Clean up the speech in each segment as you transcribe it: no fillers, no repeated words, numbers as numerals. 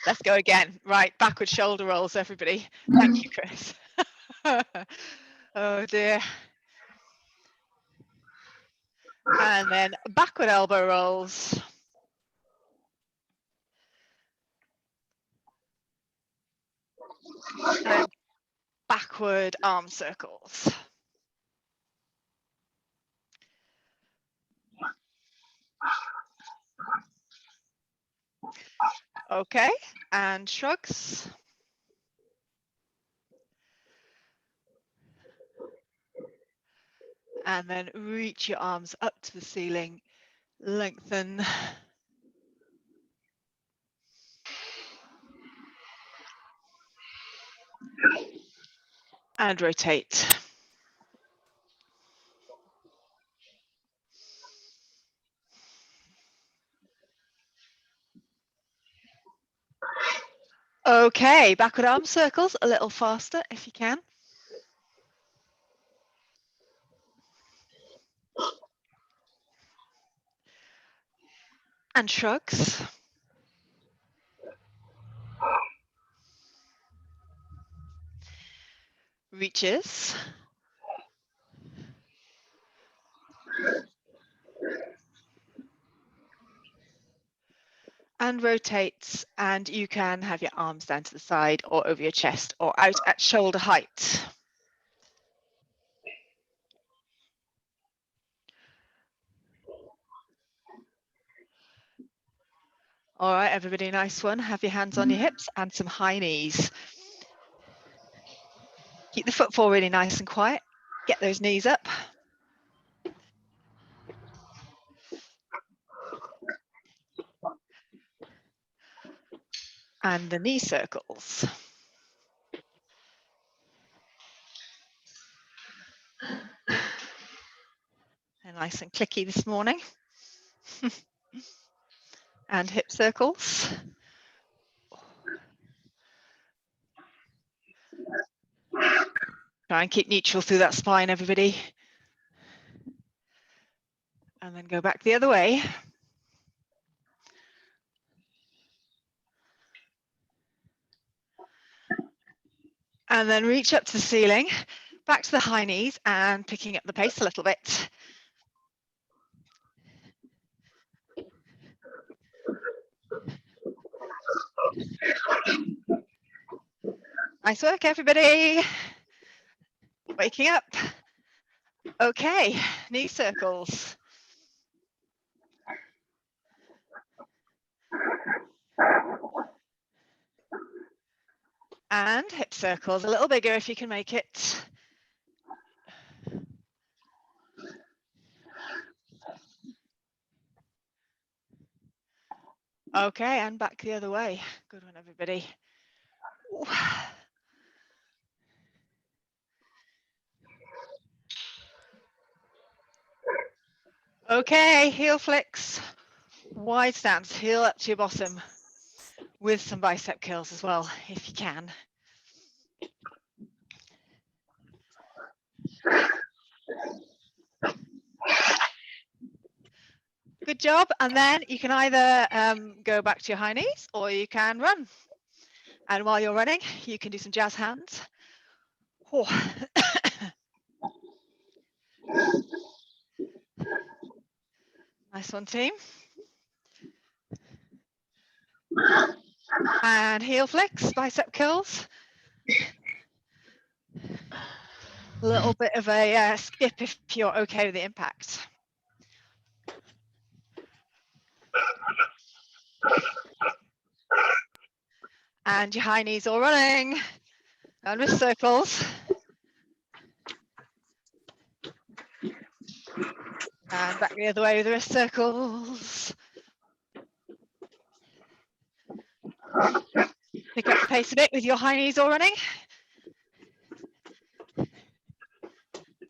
Let's go again. Right, backward shoulder rolls, everybody. Thank you, Chris. Oh dear. And then backward elbow rolls. And backward arm circles. Okay, and shrugs. And then reach your arms up to the ceiling, lengthen. And rotate. Okay, backward arm circles a little faster if you can. And shrugs. Reaches. And rotates, and you can have your arms down to the side or over your chest or out at shoulder height. All right, everybody, nice one. Have your hands on your hips and some high knees. Keep the footfall really nice and quiet. Get those knees up. And the knee circles. They're nice and clicky this morning. And hip circles. Try and keep neutral through that spine, everybody. And then go back the other way. And then reach up to the ceiling, back to the high knees and picking up the pace a little bit. Nice work, everybody. Waking up. Okay, knee circles. And hip circles, a little bigger if you can make it. Okay, and back the other way. Good one, everybody. Ooh. Okay, heel flicks, wide stance, heel up to your bottom with some bicep curls as well, if you can. Good job. And then you can either go back to your high knees or you can run. And while you're running, you can do some jazz hands. Oh. Nice one, team. And heel flicks, bicep curls. A little bit of a skip if you're okay with the impact. And your high knees all running. And wrist circles. And back the other way with the wrist circles. Pick up the pace a bit with your high knees all running.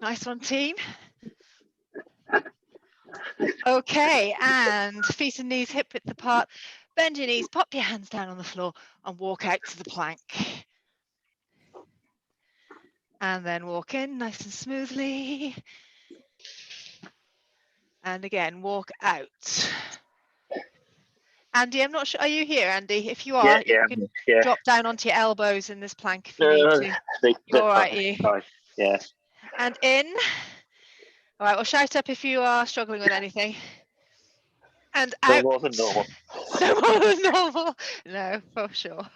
Nice one, team. Okay, and feet and knees hip width apart. Bend your knees, pop your hands down on the floor and walk out to the plank. And then walk in nice and smoothly. And again, walk out. Andy, I'm not sure. Are you here, Andy? If you are, you can drop down onto your elbows in this plank if you need to. You're all right, you. Yeah. And in. All right, well, shout up if you are struggling with anything. And out. No more than normal. No more than normal. No, for sure.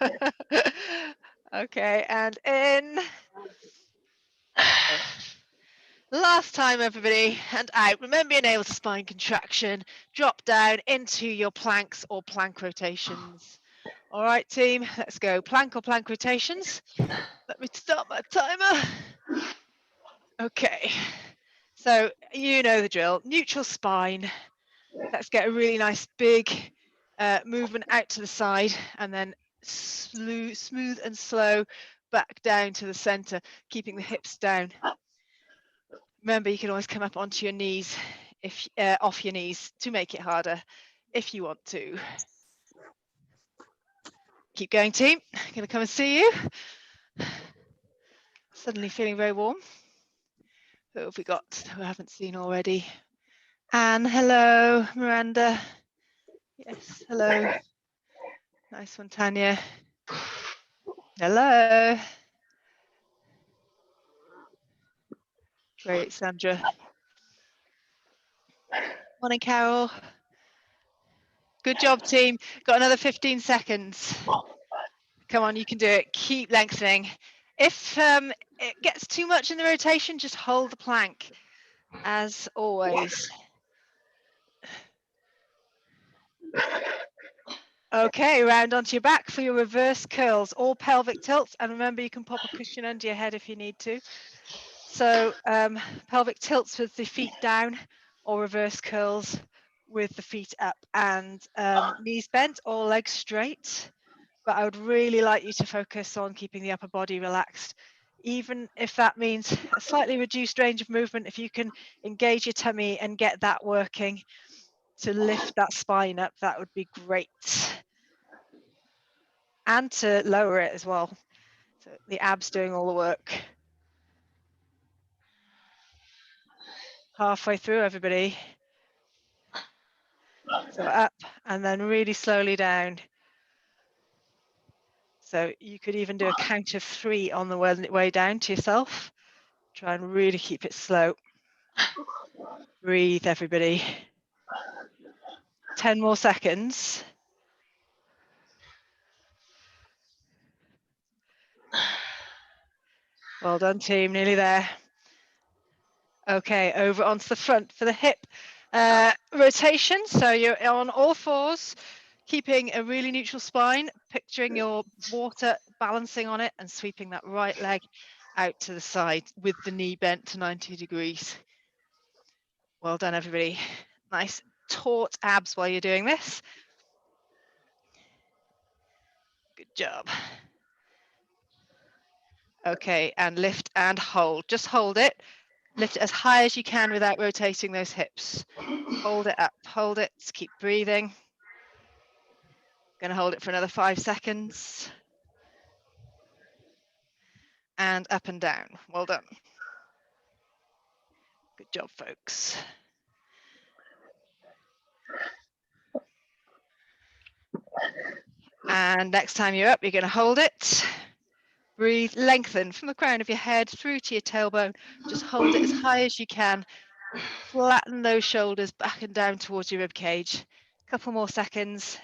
Okay, and in. Last time, everybody, and out. Remember your nails to spine contraction. Drop down into your planks or plank rotations. All right, team, let's go. Plank or plank rotations. Let me start my timer. Okay, so you know the drill. Neutral spine. Let's get a really nice big movement out to the side, and then smooth and slow back down to the center, keeping the hips down. Remember, you can always come up onto your knees, if off your knees, to make it harder if you want to. Keep going, team. I'm going to come and see you. Suddenly feeling very warm. Who have we got who I haven't seen already? Anne, hello. Miranda. Yes, hello. Nice one, Tanya. Hello. Great, Sandra. Morning, Carol. Good job, team. Got another 15 seconds. Come on, you can do it. Keep lengthening. If it gets too much in the rotation, just hold the plank, as always. Okay, round onto your back for your reverse curls, all pelvic tilts, and remember you can pop a cushion under your head if you need to. So pelvic tilts with the feet down, or reverse curls with the feet up and knees bent or legs straight. But I would really like you to focus on keeping the upper body relaxed, even if that means a slightly reduced range of movement. If you can engage your tummy and get that working to lift that spine up, that would be great. And to lower it as well. So the abs doing all the work. Halfway through, everybody. So up and then really slowly down. So you could even do a count of 3 on the way down to yourself. Try and really keep it slow. Breathe, everybody. 10 more seconds. Well done, team. Nearly there. Okay, over onto the front for the hip rotation. So you're on all fours, keeping a really neutral spine, picturing your water balancing on it and sweeping that right leg out to the side with the knee bent to 90 degrees. Well done, everybody. Nice taut abs while you're doing this. Good job. Okay, and lift and hold. Just hold it. Lift it as high as you can without rotating those hips. Hold it up, hold it, just keep breathing. Gonna hold it for another 5 seconds. And up and down. Well done. Good job, folks. And next time you're up, you're gonna hold it. Breathe, lengthen from the crown of your head through to your tailbone. Just hold it as high as you can. Flatten those shoulders back and down towards your rib cage. Couple more seconds.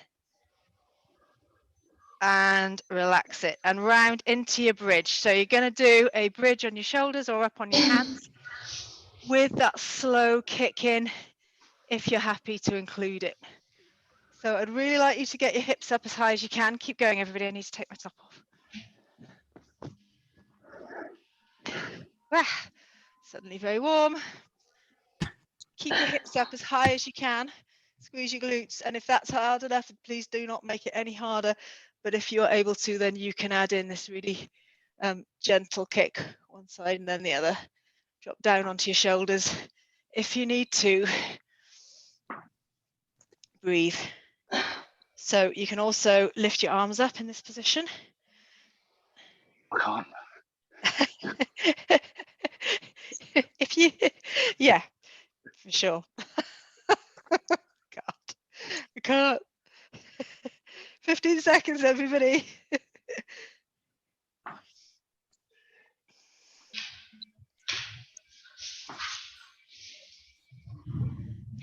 And relax it and round into your bridge. So you're going to do a bridge on your shoulders or up on your hands with that slow kick in if you're happy to include it. So I'd really like you to get your hips up as high as you can. Keep going, everybody. I need to take my top off. Suddenly very warm. Keep your hips up as high as you can. Squeeze your glutes, and if that's hard enough, please do not make it any harder. But if you're able to, then you can add in this really gentle kick, one side and then the other. Drop down onto your shoulders if you need to. Breathe. So you can also lift your arms up in this position. I can't. If you, yeah, for sure. God, I can't. 15 seconds, everybody.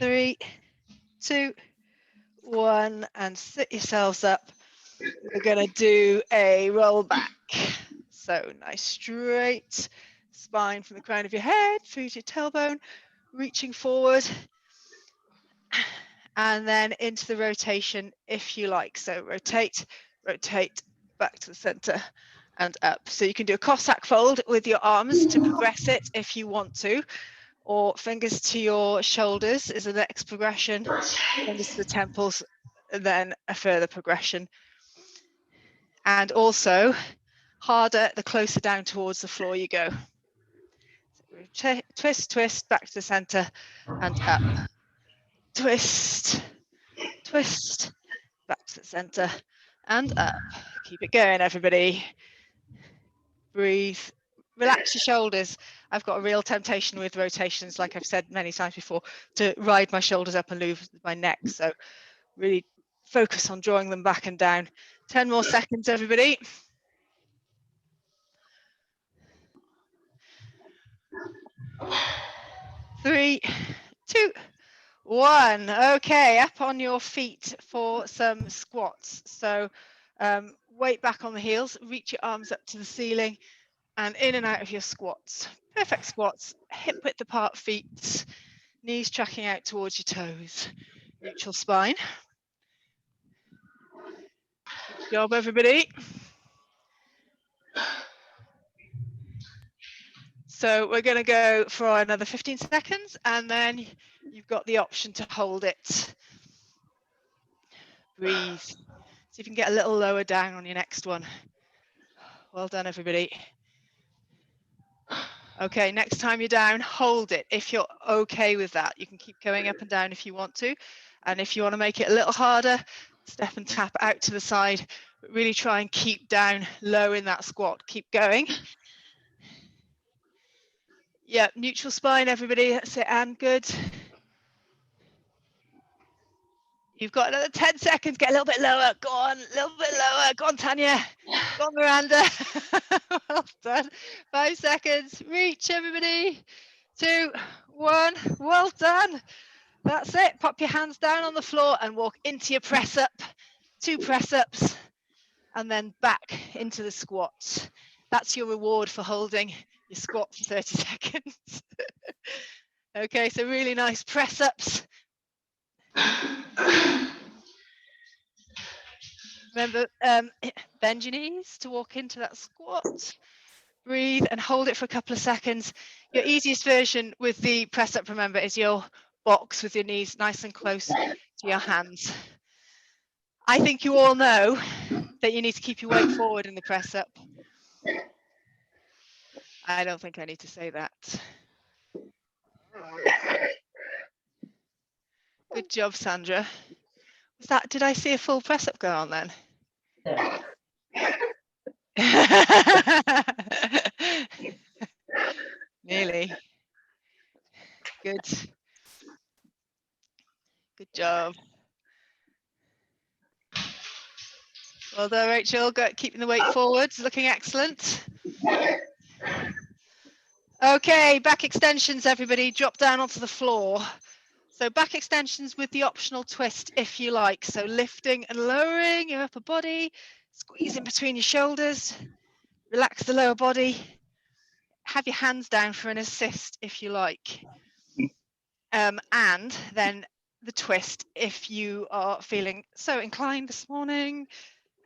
3, 2, 1, and sit yourselves up. We're going to do a roll back. So nice straight spine from the crown of your head through to your tailbone, reaching forward, and then into the rotation if you like. So rotate, rotate, back to the center and up. So you can do a Cossack fold with your arms to progress it if you want to, or fingers to your shoulders is the next progression, fingers to the temples, and then a further progression. And also harder the closer down towards the floor you go. So twist, twist, back to the center and up. Twist, twist, back to the center and up. Keep it going, everybody. Breathe. Relax your shoulders. I've got a real temptation with rotations, like I've said many times before, to ride my shoulders up and move my neck. So really focus on drawing them back and down. 10 more seconds, everybody. 3, 2, 1. Okay, up on your feet for some squats. So weight back on the heels, reach your arms up to the ceiling and in and out of your squats. Perfect squats, hip width apart feet, knees tracking out towards your toes. Neutral spine. Good job, everybody. So we're going to go for another 15 seconds and then you've got the option to hold it. Breathe. See if you can get a little lower down on your next one. Well done, everybody. Okay, next time you're down, hold it. If you're okay with that, you can keep going up and down if you want to. And if you want to make it a little harder, step and tap out to the side. But really try and keep down low in that squat. Keep going. Yeah, neutral spine, everybody. That's it, and good. You've got another 10 seconds. Get a little bit lower. Go on, a little bit lower. Go on, Tanya. Go on, Miranda. Well done. 5 seconds. Reach, everybody. 2, 1. Well done. That's it. Pop your hands down on the floor and walk into your press up. 2 press ups and then back into the squat. That's your reward for holding your squat for 30 seconds. Okay, so really nice press ups. Remember, bend your knees to walk into that squat. Breathe and hold it for a couple of seconds. Your easiest version with the press up, remember, is your box with your knees nice and close to your hands. I think you all know that you need to keep your weight forward in the press up. I don't think I need to say that. Good job, Sandra. Was that, did I see a full press up go on then? Nearly. Good. Good job. Well done, Rachel. Keeping the weight forward. Looking excellent. Okay, back extensions, everybody. Drop down onto the floor. So back extensions with the optional twist, if you like. So lifting and lowering your upper body, squeeze in between your shoulders, relax the lower body. Have your hands down for an assist, if you like. And then the twist, if you are feeling so inclined this morning,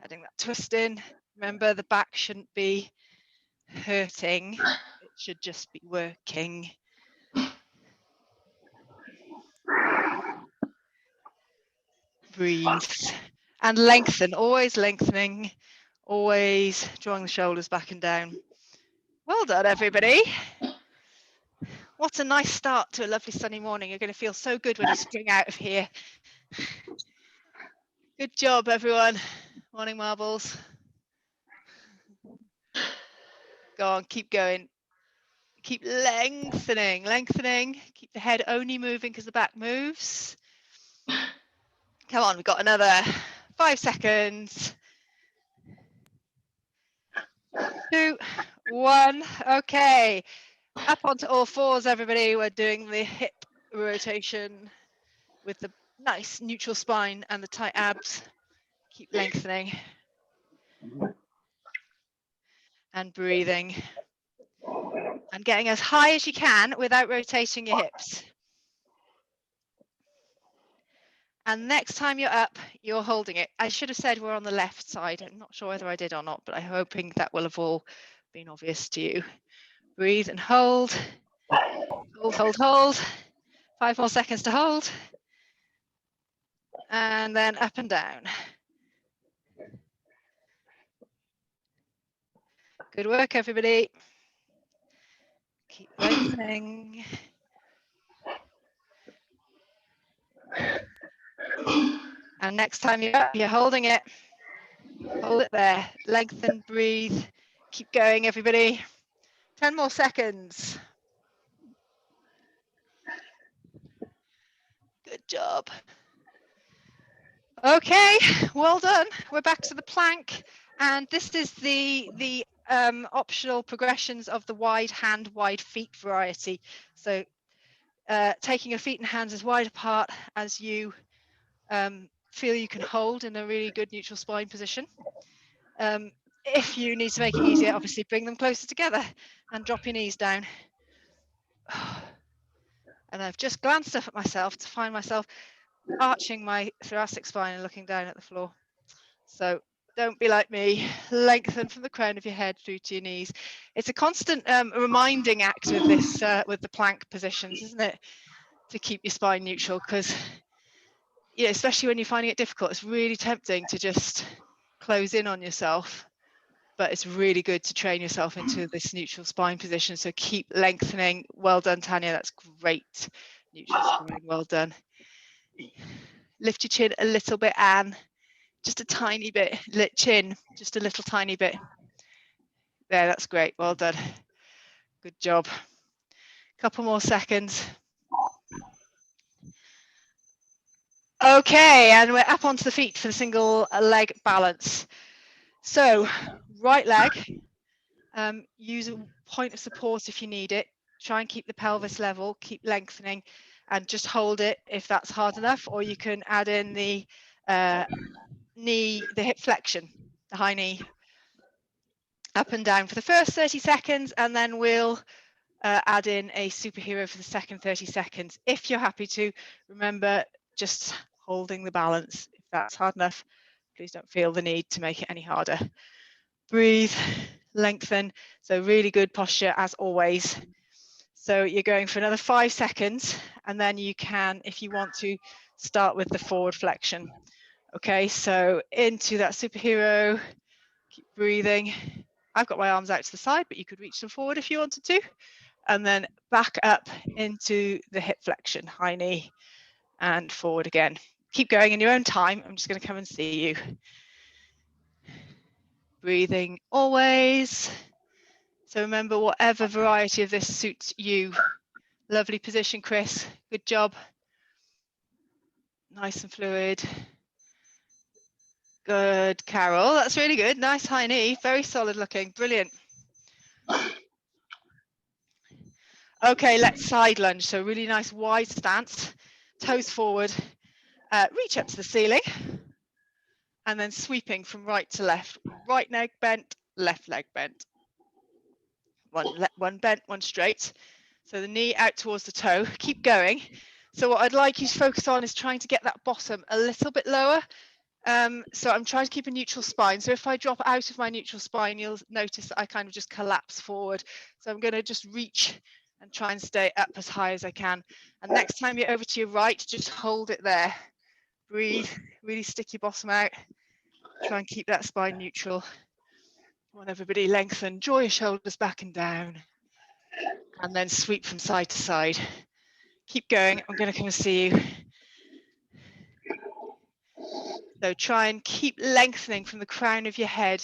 adding that twist in. Remember, the back shouldn't be hurting. It should just be working. Breathe and lengthen, always lengthening, always drawing the shoulders back and down. Well done, everybody. What a nice start to a lovely sunny morning. You're going to feel so good when you spring out of here. Good job, everyone. Morning, marbles. Go on, keep going. Keep lengthening, lengthening. Keep the head only moving because the back moves. Come on, we've got another 5 seconds. 2, 1. Okay. Up onto all fours, everybody. We're doing the hip rotation with the nice neutral spine and the tight abs. Keep lengthening and breathing and getting as high as you can without rotating your hips. And next time you're up, you're holding it. I should have said we're on the left side. I'm not sure whether I did or not, but I'm hoping that will have all been obvious to you. Breathe and hold. Hold, hold, hold. 5 more seconds to hold. And then up and down. Good work, everybody. Keep lengthening. And next time you're up, you're holding it. Hold it there. Lengthen, breathe. Keep going, everybody. 10 more seconds. Good job. Okay, well done. We're back to the plank. And this is the optional progressions of the wide hand, wide feet variety. So taking your feet and hands as wide apart as you feel you can hold in a really good neutral spine position. If you need to make it easier, obviously bring them closer together and drop your knees down. And I've just glanced up at myself to find myself arching my thoracic spine and looking down at the floor. So don't be like me. Lengthen from the crown of your head through to your knees. It's a constant reminding act with this, with the plank positions, isn't it? To keep your spine neutral, because especially when you're finding it difficult, it's really tempting to just close in on yourself. But it's really good to train yourself into this neutral spine position. So keep lengthening. Well done, Tanya. That's great. Neutral spine. Well done. Lift your chin a little bit, Anne. Just a tiny bit. Chin, just a little tiny bit. There, that's great. Well done. Good job. Couple more seconds. Okay, and we're up onto the feet for the single leg balance. So right leg, use a point of support if you need it. Try and keep the pelvis level, keep lengthening, and just hold it if that's hard enough, or you can add in the hip flexion, the high knee. Up and down for the first 30 seconds, and then we'll add in a superhero for the second 30 seconds. If you're happy to, remember just holding the balance. If that's hard enough, please don't feel the need to make it any harder. Breathe, lengthen. So really good posture as always. So you're going for another 5 seconds, and then you can, if you want to, start with the forward flexion. Okay, so into that superhero, keep breathing. I've got my arms out to the side, but you could reach them forward if you wanted to. And then back up into the hip flexion, high knee, and forward again. Keep going in your own time. I'm just going to come and see you. Breathing always. So remember, whatever variety of this suits you. Lovely position, Chris. Good job. Nice and fluid. Good, Carol. That's really good. Nice high knee. Very solid looking. Brilliant. Okay, let's side lunge. So really nice wide stance. Toes forward. Reach up to the ceiling. And then sweeping from right to left. Right leg bent, left leg bent. One bent, one straight. So the knee out towards the toe. Keep going. So what I'd like you to focus on is trying to get that bottom a little bit lower. So I'm trying to keep a neutral spine. So if I drop out of my neutral spine, you'll notice that I kind of just collapse forward. So I'm going to just reach and try and stay up as high as I can. And next time you're over to your right, just hold it there. Breathe, really stick your bottom out. Try and keep that spine neutral. I want everybody lengthen, draw your shoulders back and down. And then sweep from side to side. Keep going. I'm going to come and see you. So try and keep lengthening from the crown of your head.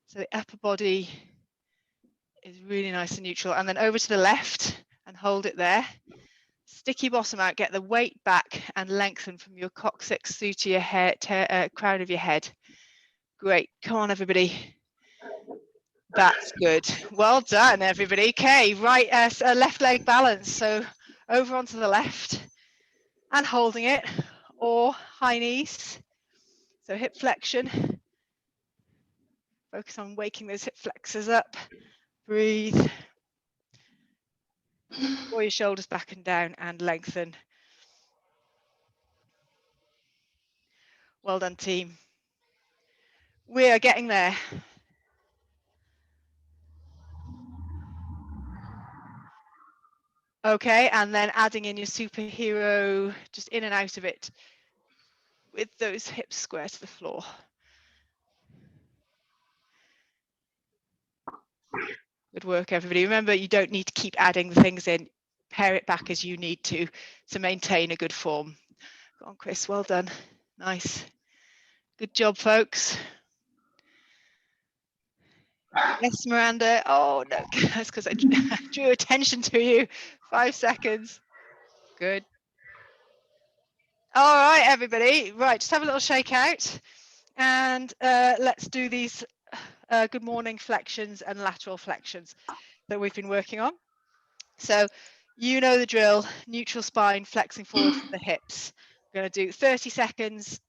So the upper body is really nice and neutral. And then over to the left and hold it there. Stick your bottom out, get the weight back and lengthen from your coccyx through to your head, crown of your head. Great. Come on, everybody. That's good. Well done, everybody. Okay, right, left leg balance. So over onto the left and holding it, or high knees. So hip flexion. Focus on waking those hip flexors up. Breathe. Draw your shoulders back and down and lengthen. Well done, team. We are getting there. Okay, and then adding in your superhero, just in and out of it with those hips square to the floor. Good work, everybody. Remember, you don't need to keep adding the things in. Pare it back as you need to maintain a good form. Go on, Chris. Well done. Nice. Good job, folks. Yes, Miranda. Oh, no, that's because I drew attention to you. 5 seconds. Good. All right, everybody. Right, just have a little shake out. And let's do these good morning flexions and lateral flexions that we've been working on. So you know the drill, neutral spine, flexing forward from the hips. We're going to do 30 seconds,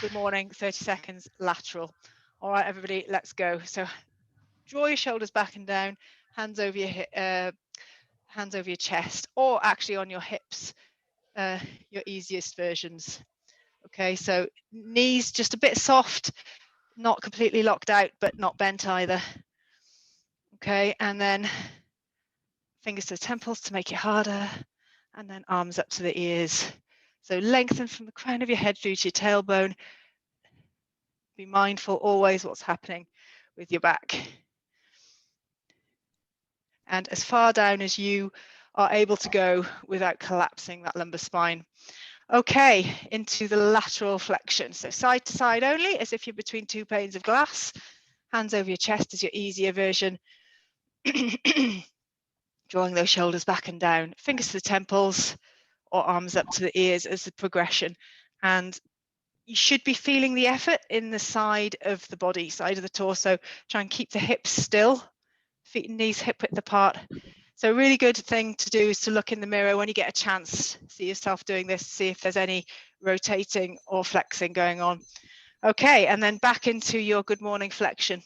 good morning, 30 seconds, lateral. All right, everybody, let's go. So draw your shoulders back and down, hands over your chest, or actually on your hips, your easiest versions. Okay, so knees just a bit soft, not completely locked out, but not bent either. Okay, and then fingers to the temples to make it harder, and then arms up to the ears. So lengthen from the crown of your head through to your tailbone. Be mindful always what's happening with your back. And as far down as you are able to go without collapsing that lumbar spine. Okay, into the lateral flexion. So side to side only, as if you're between two panes of glass. Hands over your chest is your easier version. Drawing those shoulders back and down. Fingers to the temples or arms up to the ears as the progression. And you should be feeling the effort in the side of the body, side of the torso. Try and keep the hips still. Feet and knees hip width apart. So a really good thing to do is to look in the mirror when you get a chance, see yourself doing this, see if there's any rotating or flexing going on. Okay, and then back into your good morning flexion.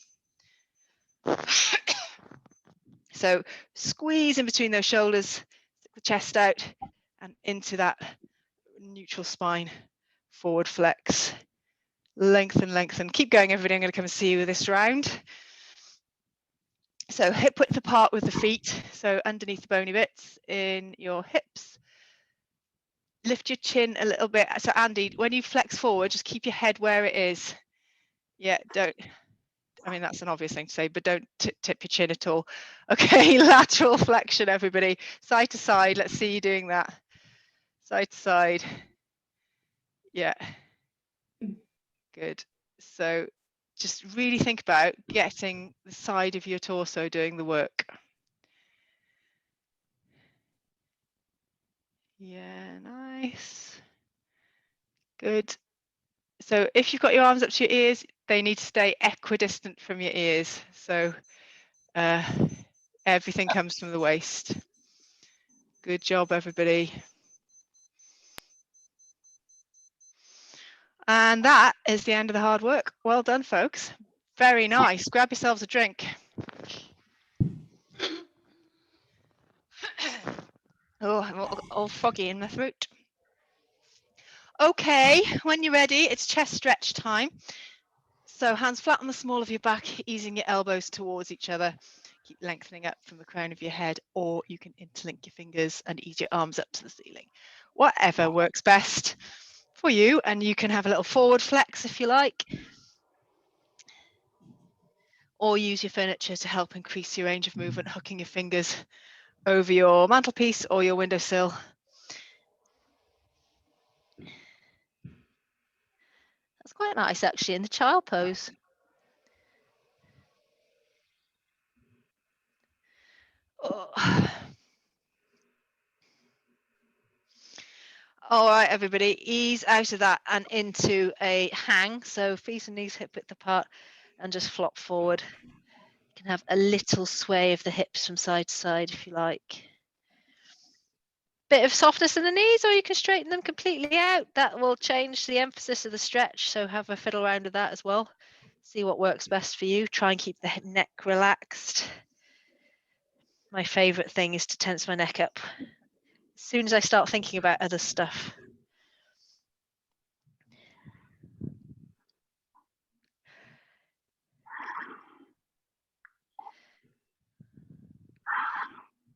So squeeze in between those shoulders, stick the chest out and into that neutral spine, forward flex. Lengthen, lengthen. Keep going, everybody. I'm going to come and see you with this round. So hip width apart with the feet, so underneath the bony bits in your hips. Lift your chin a little bit. So Andy, when you flex forward, just keep your head where it is. Yeah, don't, I mean, that's an obvious thing to say, but don't tip your chin at all. Okay, lateral flexion, everybody. Side to side, let's see you doing that. Side to side. Yeah, good. So just really think about getting the side of your torso doing the work. Yeah, nice. Good. So if you've got your arms up to your ears, they need to stay equidistant from your ears. So everything comes from the waist. Good job, everybody. And that is the end of the hard work. Well done, folks. Very nice. Grab yourselves a drink. Oh, I'm all foggy in my throat. Okay, when you're ready, it's chest stretch time. So hands flat on the small of your back, easing your elbows towards each other. Keep lengthening up from the crown of your head, or you can interlink your fingers and ease your arms up to the ceiling. Whatever works best for you, and you can have a little forward flex if you like, or use your furniture to help increase your range of movement, hooking your fingers over your mantelpiece or your windowsill. That's quite nice, actually, in the child pose. Oh. All right, everybody, ease out of that and into a hang. So feet and knees hip width apart and just flop forward. You can have a little sway of the hips from side to side if you like. Bit of softness in the knees, or you can straighten them completely out. That will change the emphasis of the stretch, so have a fiddle around with that as well. See what works best for you. Try and keep the neck relaxed. My favorite thing is to tense my neck up as soon as I start thinking about other stuff.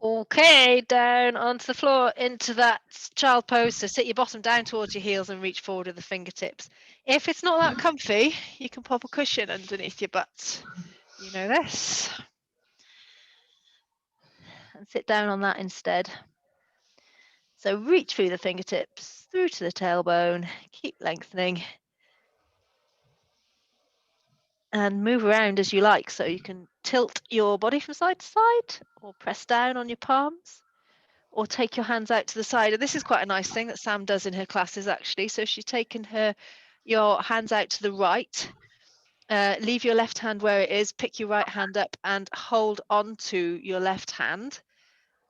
Okay, down onto the floor into that child pose. So sit your bottom down towards your heels and reach forward with the fingertips. If it's not that comfy, you can pop a cushion underneath your butt. You know this. And sit down on that instead. So reach through the fingertips, through to the tailbone, keep lengthening. And move around as you like. So you can tilt your body from side to side or press down on your palms. Or take your hands out to the side. And this is quite a nice thing that Sam does in her classes, actually. So she's taken your hands out to the right, leave your left hand where it is, pick your right hand up and hold onto your left hand.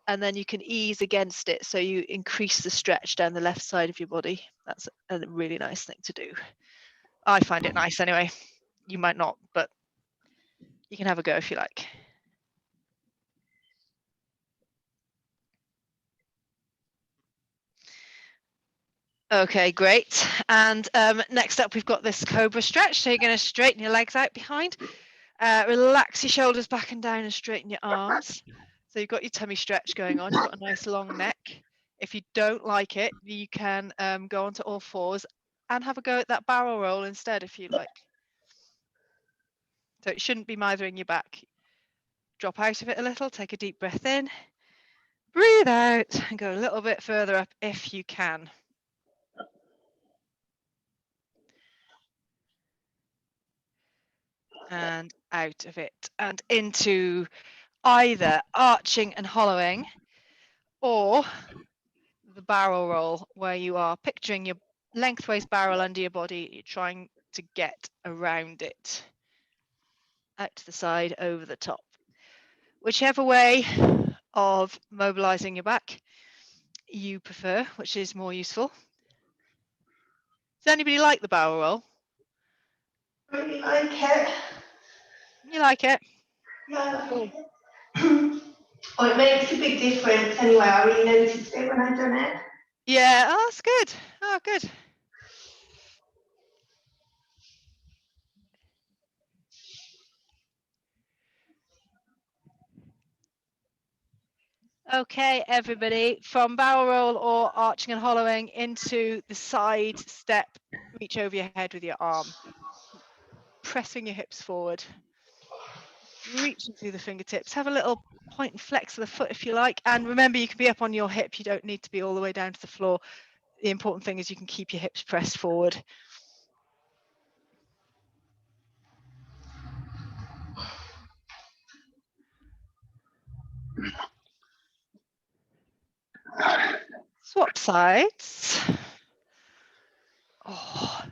And then you can ease against it. So you increase the stretch down the left side of your body. That's a really nice thing to do. I find it nice anyway. You might not, but you can have a go if you like. Okay, great. And next up, we've got this Cobra Stretch. So you're going to straighten your legs out behind, relax your shoulders back and down and straighten your arms. So you've got your tummy stretch going on. You've got a nice long neck. If you don't like it, you can go onto all fours and have a go at that barrel roll instead if you like. So it shouldn't be mothering your back. Drop out of it a little, take a deep breath in, breathe out, and go a little bit further up if you can. And out of it and into either arching and hollowing or the barrel roll, where you are picturing your lengthways barrel under your body. You're trying to get around it, out to the side, over the top. Whichever way of mobilising your back you prefer, which is more useful. Does anybody like the barrel roll? Really like it. You like it? Yeah. Cool. Oh, it makes a big difference anyway. I really noticed it when I've done it. Yeah, oh, that's good. Oh, good. Okay, everybody, from barrel roll or arching and hollowing into the side step, reach over your head with your arm. Pressing your hips forward. Reaching through the fingertips. Have a little point and flex of the foot if you like. And remember, you can be up on your hip. You don't need to be all the way down to the floor. The important thing is you can keep your hips pressed forward. Swap sides. Oh.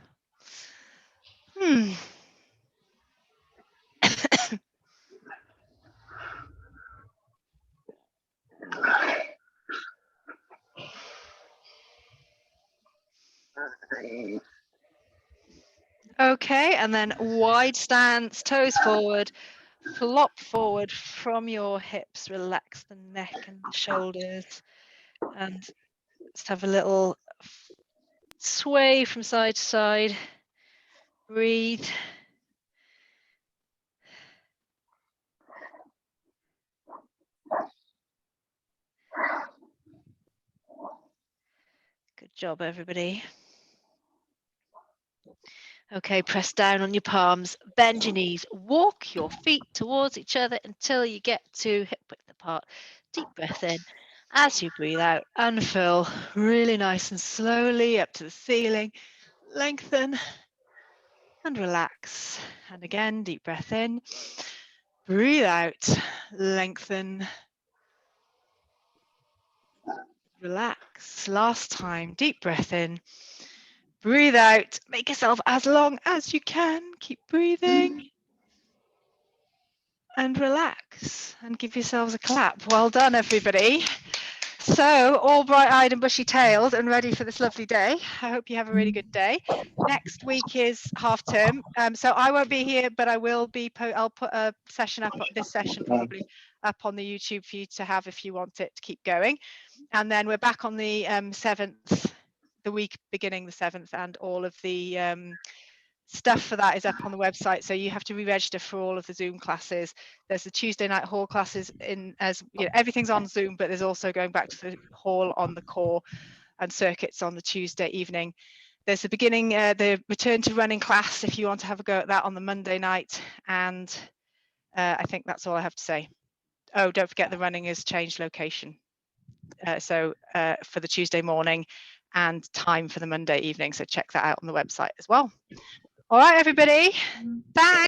Okay, and then wide stance, toes forward, flop forward from your hips, relax the neck and the shoulders, and just have a little sway from side to side. Breathe. Good job, everybody. Okay, press down on your palms, bend your knees, walk your feet towards each other until you get to hip width apart. Deep breath in. As you breathe out, unfurl really nice and slowly up to the ceiling. Lengthen and relax. And again, deep breath in. Breathe out, lengthen, relax. Last time, deep breath in, breathe out, make yourself as long as you can, keep breathing and relax and give yourselves a clap. Well done, everybody. So all bright-eyed and bushy-tailed and ready for this lovely day. I hope you have a really good day. Next week is half term, so I won't be here, but I will be. I'll put a session up. This session probably up on the YouTube for you to have if you want it to keep going. And then we're back on the 7th, the week beginning the 7th, and all of the stuff for that is up on the website, so you have to re-register for all of the Zoom classes. There's the Tuesday night hall classes in, as you know, everything's on Zoom, but there's also going back to the hall on the core and circuits on the Tuesday evening. There's the beginning, the return to running class if you want to have a go at that on the Monday night, and I think that's all I have to say. Oh, don't forget the running has changed location, so for the Tuesday morning and time for the Monday evening, so check that out on the website as well. All right, everybody. Thanks.